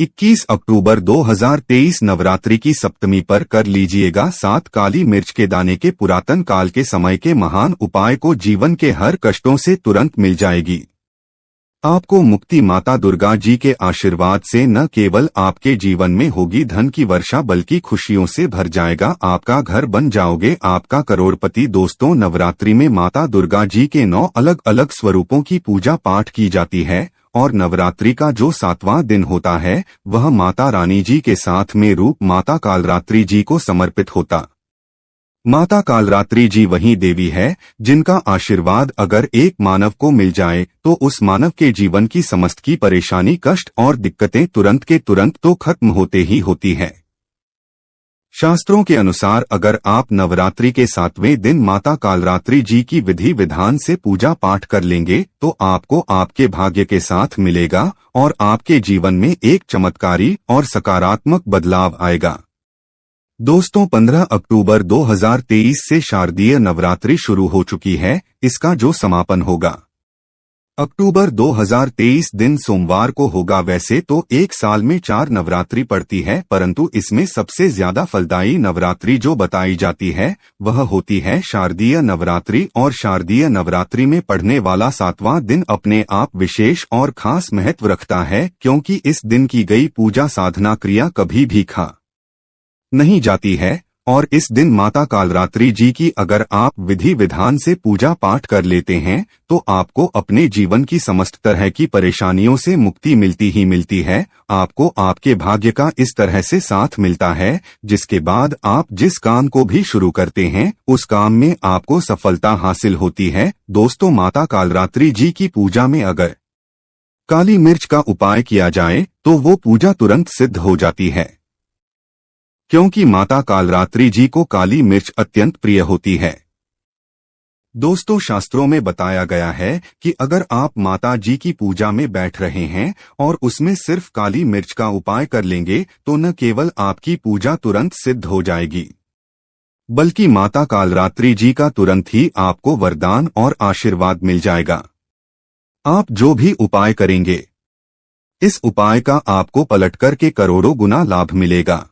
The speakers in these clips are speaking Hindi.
21 अक्टूबर 2023 नवरात्रि की सप्तमी पर कर लीजिएगा 7 काली मिर्च के दाने के पुरातन काल के समय के महान उपाय को जीवन के हर कष्टों से तुरंत मिल जाएगी। आपको मुक्ति माता दुर्गा जी के आशीर्वाद से न केवल आपके जीवन में होगी धन की वर्षा बल्कि खुशियों से भर जाएगा। आपका घर बन जाओगे आपका करोड़पति। दोस्तों, नवरात्रि में माता दुर्गा जी के 9 अलग अलग स्वरूपों की पूजा पाठ की जाती है और नवरात्रि का जो 7वां दिन होता है वह माता रानी जी के साथ में रूप माता कालरात्रि जी को समर्पित होता। माता कालरात्रि जी वही देवी है जिनका आशीर्वाद अगर एक मानव को मिल जाए तो उस मानव के जीवन की समस्त की परेशानी, कष्ट और दिक्कतें तुरंत के तुरंत तो खत्म होते ही होती है। शास्त्रों के अनुसार अगर आप नवरात्रि के 7वें दिन माता कालरात्रि जी की विधि विधान से पूजा पाठ कर लेंगे तो आपको आपके भाग्य के साथ मिलेगा और आपके जीवन में एक चमत्कारी और सकारात्मक बदलाव आएगा। दोस्तों, 15 अक्टूबर 2023 से शारदीय नवरात्रि शुरू हो चुकी है। इसका जो समापन होगा अक्टूबर 2023 दिन सोमवार को होगा। वैसे तो एक साल में 4 नवरात्रि पड़ती है, परंतु इसमें सबसे ज्यादा फलदायी नवरात्रि जो बताई जाती है वह होती है शारदीय नवरात्रि। और शारदीय नवरात्रि में पढ़ने वाला 7वां दिन अपने आप विशेष और खास महत्व रखता है, क्योंकि इस दिन की गई पूजा साधना क्रिया कभी भी खा नहीं जाती है। और इस दिन माता कालरात्रि जी की अगर आप विधि विधान से पूजा पाठ कर लेते हैं तो आपको अपने जीवन की समस्त तरह की परेशानियों से मुक्ति मिलती ही मिलती है। आपको आपके भाग्य का इस तरह से साथ मिलता है जिसके बाद आप जिस काम को भी शुरू करते हैं उस काम में आपको सफलता हासिल होती है। दोस्तों, माता कालरात्रि जी की पूजा में अगर काली मिर्च का उपाय किया जाए तो वो पूजा तुरंत सिद्ध हो जाती है, क्योंकि माता कालरात्रि जी को काली मिर्च अत्यंत प्रिय होती है। दोस्तों, शास्त्रों में बताया गया है कि अगर आप माता जी की पूजा में बैठ रहे हैं और उसमें सिर्फ काली मिर्च का उपाय कर लेंगे तो न केवल आपकी पूजा तुरंत सिद्ध हो जाएगी बल्कि माता कालरात्रि जी का तुरंत ही आपको वरदान और आशीर्वाद मिल जाएगा। आप जो भी उपाय करेंगे इस उपाय का आपको पलट करके करोड़ों गुना लाभ मिलेगा।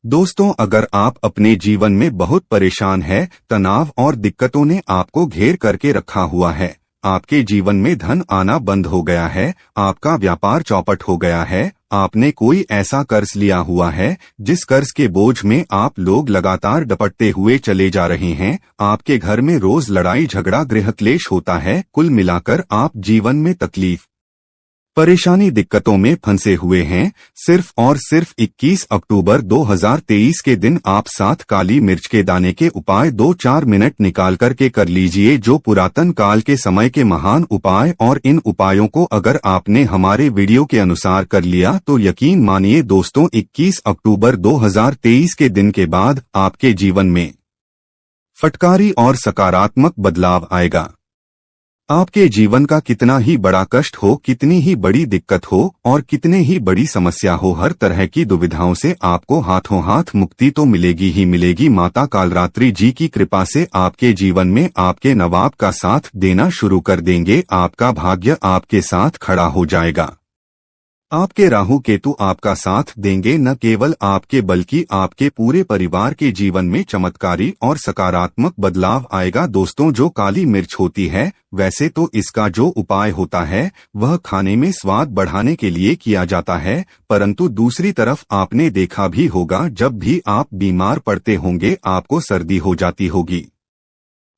दोस्तों, अगर आप अपने जीवन में बहुत परेशान हैं, तनाव और दिक्कतों ने आपको घेर करके रखा हुआ है, आपके जीवन में धन आना बंद हो गया है, आपका व्यापार चौपट हो गया है, आपने कोई ऐसा कर्ज लिया हुआ है जिस कर्ज के बोझ में आप लोग लगातार डपटते हुए चले जा रहे हैं, आपके घर में रोज लड़ाई झगड़ा गृह क्लेश होता है, कुल मिलाकर आप जीवन में तकलीफ परेशानी दिक्कतों में फंसे हुए हैं, सिर्फ और सिर्फ 21 अक्टूबर 2023 के दिन आप 7 काली मिर्च के दाने के उपाय 2-4 मिनट निकाल करके कर लीजिए, जो पुरातन काल के समय के महान उपाय। और इन उपायों को अगर आपने हमारे वीडियो के अनुसार कर लिया तो यकीन मानिए दोस्तों, 21 अक्टूबर 2023 के दिन के बाद आपके जीवन में फटकारी और सकारात्मक बदलाव आएगा। आपके जीवन का कितना ही बड़ा कष्ट हो, कितनी ही बड़ी दिक्कत हो और कितने ही बड़ी समस्या हो, हर तरह की दुविधाओं से आपको हाथों हाथ मुक्ति तो मिलेगी ही मिलेगी। माता कालरात्रि जी की कृपा से आपके जीवन में आपके नवाब का साथ देना शुरू कर देंगे। आपका भाग्य आपके साथ खड़ा हो जाएगा। आपके राहु केतु आपका साथ देंगे, न केवल आपके बल्कि आपके पूरे परिवार के जीवन में चमत्कारी और सकारात्मक बदलाव आएगा। दोस्तों, जो काली मिर्च होती है वैसे तो इसका जो उपाय होता है वह खाने में स्वाद बढ़ाने के लिए किया जाता है, परंतु दूसरी तरफ आपने देखा भी होगा जब भी आप बीमार पड़ते होंगे, आपको सर्दी हो जाती होगी,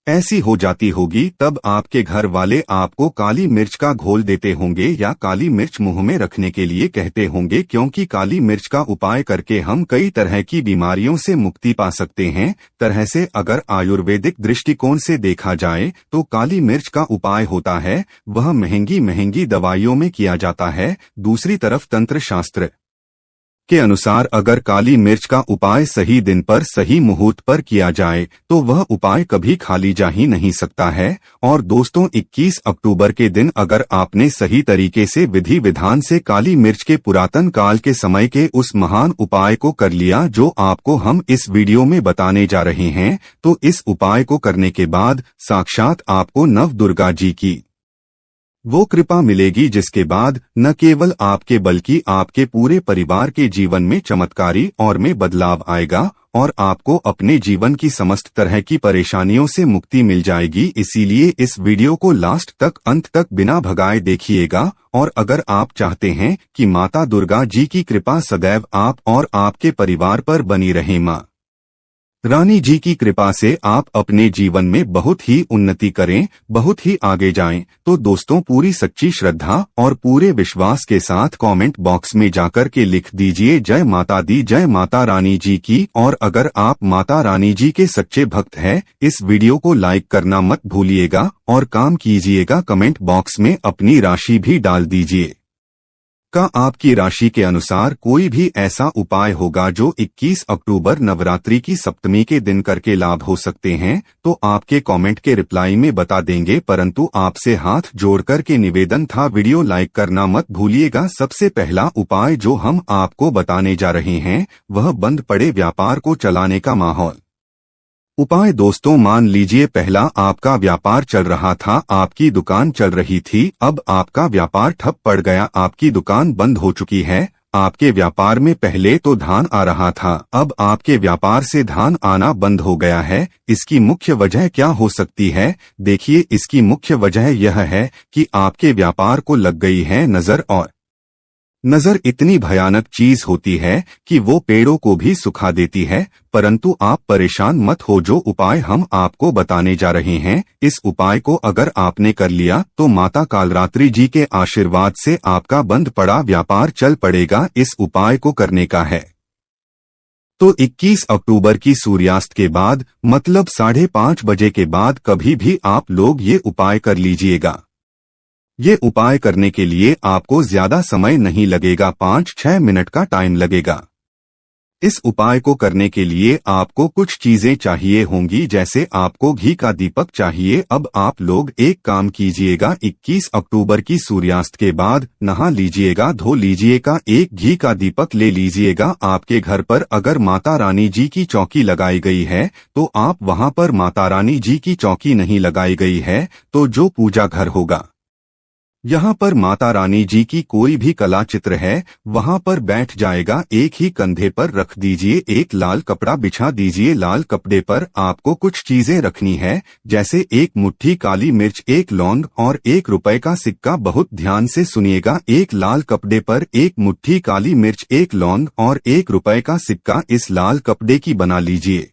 ऐसी हो जाती होगी, तब आपके घर वाले आपको काली मिर्च का घोल देते होंगे या काली मिर्च मुंह में रखने के लिए कहते होंगे, क्योंकि काली मिर्च का उपाय करके हम कई तरह की बीमारियों से मुक्ति पा सकते हैं। तरह से अगर आयुर्वेदिक दृष्टिकोण से देखा जाए तो काली मिर्च का उपाय होता है वह महंगी महंगी दवाइयों में किया जाता है। दूसरी तरफ तंत्र शास्त्र के अनुसार अगर काली मिर्च का उपाय सही दिन पर सही मुहूर्त पर किया जाए तो वह उपाय कभी खाली जा ही नहीं सकता है। और दोस्तों, 21 अक्टूबर के दिन अगर आपने सही तरीके से विधि विधान से काली मिर्च के पुरातन काल के समय के उस महान उपाय को कर लिया जो आपको हम इस वीडियो में बताने जा रहे हैं, तो इस उपाय को करने के बाद साक्षात आपको नव दुर्गा जी की वो कृपा मिलेगी जिसके बाद न केवल आपके बल्कि आपके पूरे परिवार के जीवन में चमत्कारी और में बदलाव आएगा और आपको अपने जीवन की समस्त तरह की परेशानियों से मुक्ति मिल जाएगी। इसीलिए इस वीडियो को लास्ट तक अंत तक बिना भगाए देखिएगा। और अगर आप चाहते हैं कि माता दुर्गा जी की कृपा सदैव आप और आपके परिवार पर बनी रहे, माँ रानी जी की कृपा से आप अपने जीवन में बहुत ही उन्नति करें, बहुत ही आगे जाएं, तो दोस्तों पूरी सच्ची श्रद्धा और पूरे विश्वास के साथ कमेंट बॉक्स में जाकर के लिख दीजिए जय माता दी, जय माता रानी जी की। और अगर आप माता रानी जी के सच्चे भक्त हैं, इस वीडियो को लाइक करना मत भूलिएगा और काम कीजिएगा, कमेंट बॉक्स में अपनी राशि भी डाल दीजिए। का आपकी राशि के अनुसार कोई भी ऐसा उपाय होगा जो 21 अक्टूबर नवरात्रि की सप्तमी के दिन करके लाभ हो सकते हैं, तो आपके कमेंट के रिप्लाई में बता देंगे। परंतु आपसे हाथ जोड़कर के निवेदन था, वीडियो लाइक करना मत भूलिएगा। सबसे पहला उपाय जो हम आपको बताने जा रहे हैं वह बंद पड़े व्यापार को चलाने का माहौल उपाय। दोस्तों मान लीजिए पहला आपका व्यापार चल रहा था, आपकी दुकान चल रही थी, अब आपका व्यापार ठप पड़ गया, आपकी दुकान बंद हो चुकी है। आपके व्यापार में पहले तो धान आ रहा था, अब आपके व्यापार से धान आना बंद हो गया है। इसकी मुख्य वजह क्या हो सकती है? देखिए, इसकी मुख्य वजह यह है कि आपके व्यापार को लग गई है नजर, और नजर इतनी भयानक चीज होती है कि वो पेड़ों को भी सुखा देती है। परंतु आप परेशान मत हो, जो उपाय हम आपको बताने जा रहे हैं, इस उपाय को अगर आपने कर लिया तो माता कालरात्रि जी के आशीर्वाद से आपका बंद पड़ा व्यापार चल पड़ेगा। इस उपाय को करने का है तो 21 अक्टूबर की सूर्यास्त के बाद, मतलब 5:30 बजे के बाद कभी भी आप लोग ये उपाय कर लीजिएगा। ये उपाय करने के लिए आपको ज्यादा समय नहीं लगेगा, 5-6 मिनट का टाइम लगेगा। इस उपाय को करने के लिए आपको कुछ चीजें चाहिए होंगी, जैसे आपको घी का दीपक चाहिए। अब आप लोग एक काम कीजिएगा, 21 अक्टूबर की सूर्यास्त के बाद नहा लीजिएगा, धो लीजिएगा, एक घी का दीपक ले लीजिएगा। आपके घर पर अगर माता रानी जी की चौकी लगाई गई है तो आप वहां पर माता रानी जी की चौकी नहीं लगाई गई है तो जो पूजा घर होगा, यहाँ पर माता रानी जी की कोई भी कला चित्र है, वहाँ पर बैठ जाएगा। एक ही कंधे पर रख दीजिए, एक लाल कपड़ा बिछा दीजिए। लाल कपड़े पर आपको कुछ चीजें रखनी है, जैसे एक मुट्ठी काली मिर्च, एक लौंग और 1 रुपए का सिक्का। बहुत ध्यान से सुनिएगा, एक लाल कपड़े पर एक मुट्ठी काली मिर्च, एक लौंग और 1 रुपए का सिक्का इस लाल कपड़े की बना लीजिए।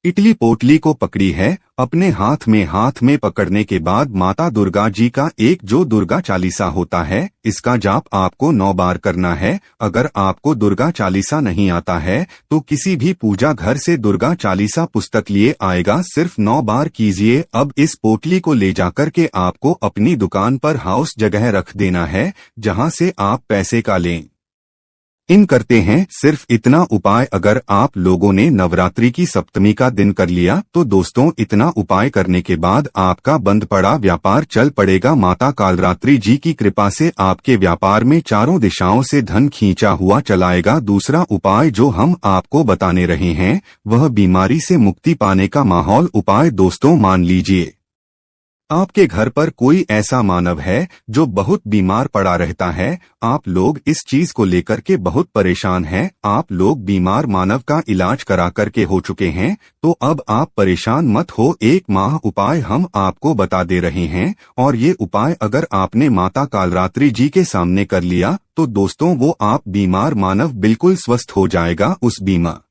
इटली पोटली को पकड़ी है, अपने हाथ में पकड़ने के बाद माता दुर्गा जी का एक जो दुर्गा चालीसा होता है, इसका जाप आपको 9 बार करना है। अगर आपको दुर्गा चालीसा नहीं आता है तो किसी भी पूजा घर से दुर्गा चालीसा पुस्तक लिए आएगा, सिर्फ 9 बार कीजिए। अब इस पोटली को ले जाकर के आपको अपनी दुकान पर हाउस जगह रख देना है, जहां से आप पैसे का लें इन करते हैं। सिर्फ इतना उपाय अगर आप लोगों ने नवरात्रि की सप्तमी का दिन कर लिया तो दोस्तों इतना उपाय करने के बाद आपका बंद पड़ा व्यापार चल पड़ेगा। माता कालरात्रि जी की कृपा से आपके व्यापार में चारों दिशाओं से धन खींचा हुआ चलाएगा। दूसरा उपाय जो हम आपको बताने रहे हैं वह बीमारी से मुक्ति पाने का माहौल उपाय। दोस्तों मान लीजिए आपके घर पर कोई ऐसा मानव है जो बहुत बीमार पड़ा रहता है, आप लोग इस चीज को लेकर के बहुत परेशान हैं, आप लोग बीमार मानव का इलाज करा करके हो चुके हैं, तो अब आप परेशान मत हो। 1 माह उपाय हम आपको बता दे रहे हैं, और ये उपाय अगर आपने माता कालरात्रि जी के सामने कर लिया तो दोस्तों वो आप बीमार मानव बिल्कुल स्वस्थ हो जाएगा। उस बीमार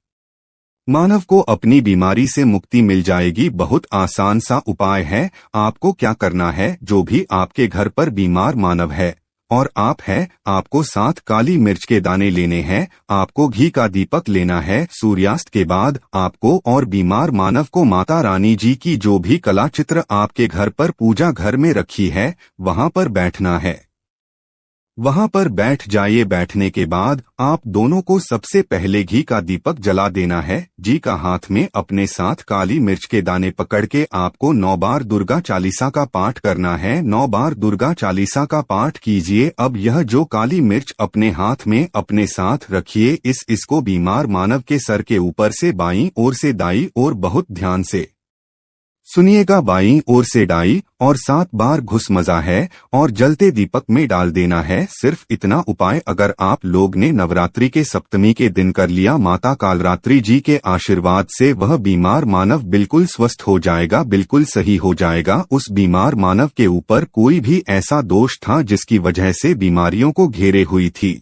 मानव को अपनी बीमारी से मुक्ति मिल जाएगी। बहुत आसान सा उपाय है। आपको क्या करना है, जो भी आपके घर पर बीमार मानव है और आप है, आपको 7 काली मिर्च के दाने लेने हैं, आपको घी का दीपक लेना है। सूर्यास्त के बाद आपको और बीमार मानव को माता रानी जी की जो भी कला चित्र आपके घर पर पूजा घर में रखी है वहां पर बैठना है। वहां पर बैठ जाइए। बैठने के बाद आप दोनों को सबसे पहले घी का दीपक जला देना है। जी का हाथ में अपने साथ काली मिर्च के दाने पकड़ के आपको 9 बार दुर्गा चालीसा का पाठ करना है। 9 बार दुर्गा चालीसा का पाठ कीजिए। अब यह जो काली मिर्च अपने हाथ में अपने साथ रखिए, इसको बीमार मानव के सर के ऊपर से बाईं ओर से दाईं ओर बहुत ध्यान से सुनिएगा बाईं ओर से डाई और 7 बार घुस मजा है और जलते दीपक में डाल देना है। सिर्फ इतना उपाय अगर आप लोग ने नवरात्रि के सप्तमी के दिन कर लिया, माता कालरात्रि जी के आशीर्वाद से वह बीमार मानव बिल्कुल स्वस्थ हो जाएगा, बिल्कुल सही हो जाएगा। उस बीमार मानव के ऊपर कोई भी ऐसा दोष था जिसकी वजह से बीमारियों को घेरे हुई थी,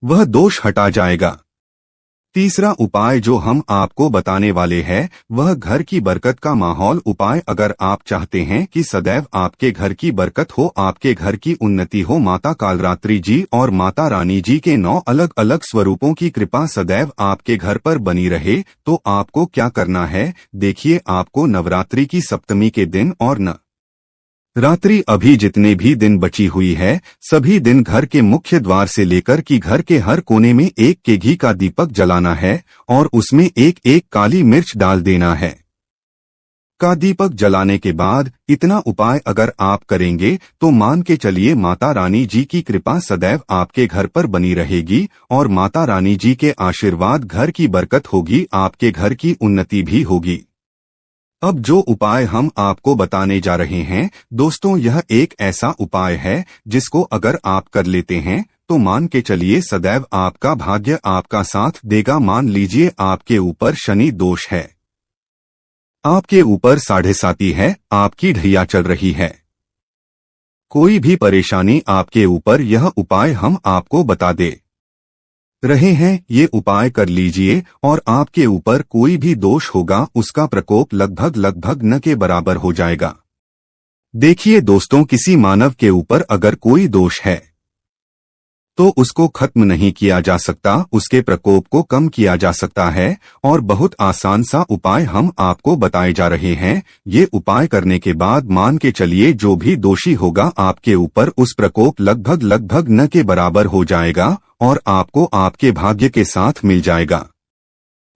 वह दोष हटा जाएगा। तीसरा उपाय जो हम आपको बताने वाले हैं वह घर की बरकत का माहौल उपाय। अगर आप चाहते हैं कि सदैव आपके घर की बरकत हो, आपके घर की उन्नति हो, माता कालरात्रि जी और माता रानी जी के 9 अलग अलग स्वरूपों की कृपा सदैव आपके घर पर बनी रहे, तो आपको क्या करना है देखिए। आपको नवरात्रि की सप्तमी के दिन और रात्रि अभी जितने भी दिन बची हुई है, सभी दिन घर के मुख्य द्वार से लेकर कि घर के हर कोने में एक के घी का दीपक जलाना है और उसमें एक एक काली मिर्च डाल देना है। का दीपक जलाने के बाद इतना उपाय अगर आप करेंगे तो मान के चलिए माता रानी जी की कृपा सदैव आपके घर पर बनी रहेगी और माता रानी जी के आशीर्वाद घर की बरकत होगी, आपके घर की उन्नति भी होगी। अब जो उपाय हम आपको बताने जा रहे हैं दोस्तों, यह एक ऐसा उपाय है जिसको अगर आप कर लेते हैं तो मान के चलिए सदैव आपका भाग्य आपका साथ देगा। मान लीजिए आपके ऊपर शनि दोष है, आपके ऊपर 7.5 है, आपकी ढैया चल रही है, कोई भी परेशानी आपके ऊपर, यह उपाय हम आपको बता दे रहे हैं, ये उपाय कर लीजिए और आपके ऊपर कोई भी दोष होगा उसका प्रकोप लगभग न के बराबर हो जाएगा। देखिए दोस्तों, किसी मानव के ऊपर अगर कोई दोष है तो उसको खत्म नहीं किया जा सकता, उसके प्रकोप को कम किया जा सकता है और बहुत आसान सा उपाय हम आपको बताए जा रहे हैं। ये उपाय करने के बाद मान के चलिए जो भी दोषी होगा आपके ऊपर उस प्रकोप लगभग न के बराबर हो जाएगा और आपको आपके भाग्य के साथ मिल जाएगा।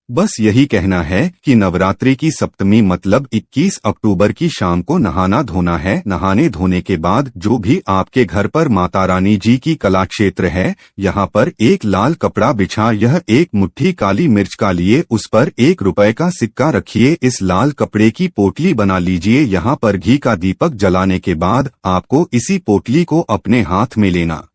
बस यही कहना है कि नवरात्रि की सप्तमी मतलब 21 अक्टूबर की शाम को नहाना धोना है। नहाने धोने के बाद जो भी आपके घर पर माता रानी जी की कला क्षेत्र है, यहाँ पर एक लाल कपड़ा बिछा यह एक मुट्ठी काली मिर्च का लिए उस पर 1 रुपए का सिक्का रखिए। इस लाल कपड़े की पोटली बना लीजिए। यहाँ पर घी का दीपक जलाने के बाद आपको इसी पोटली को अपने हाथ में लेना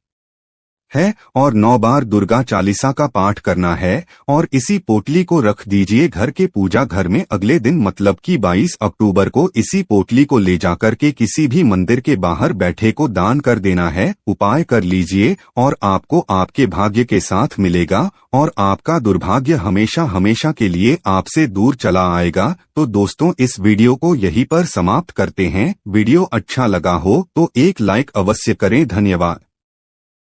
है और 9 बार दुर्गा चालीसा का पाठ करना है और इसी पोटली को रख दीजिए घर के पूजा घर में। अगले दिन मतलब कि 22 अक्टूबर को इसी पोटली को ले जाकर के किसी भी मंदिर के बाहर बैठे को दान कर देना है। उपाय कर लीजिए और आपको आपके भाग्य के साथ मिलेगा और आपका दुर्भाग्य हमेशा हमेशा के लिए आपसे दूर चला आएगा। तो दोस्तों, इस वीडियो को यहीं पर समाप्त करते हैं। वीडियो अच्छा लगा हो तो एक लाइक अवश्य करें। धन्यवाद।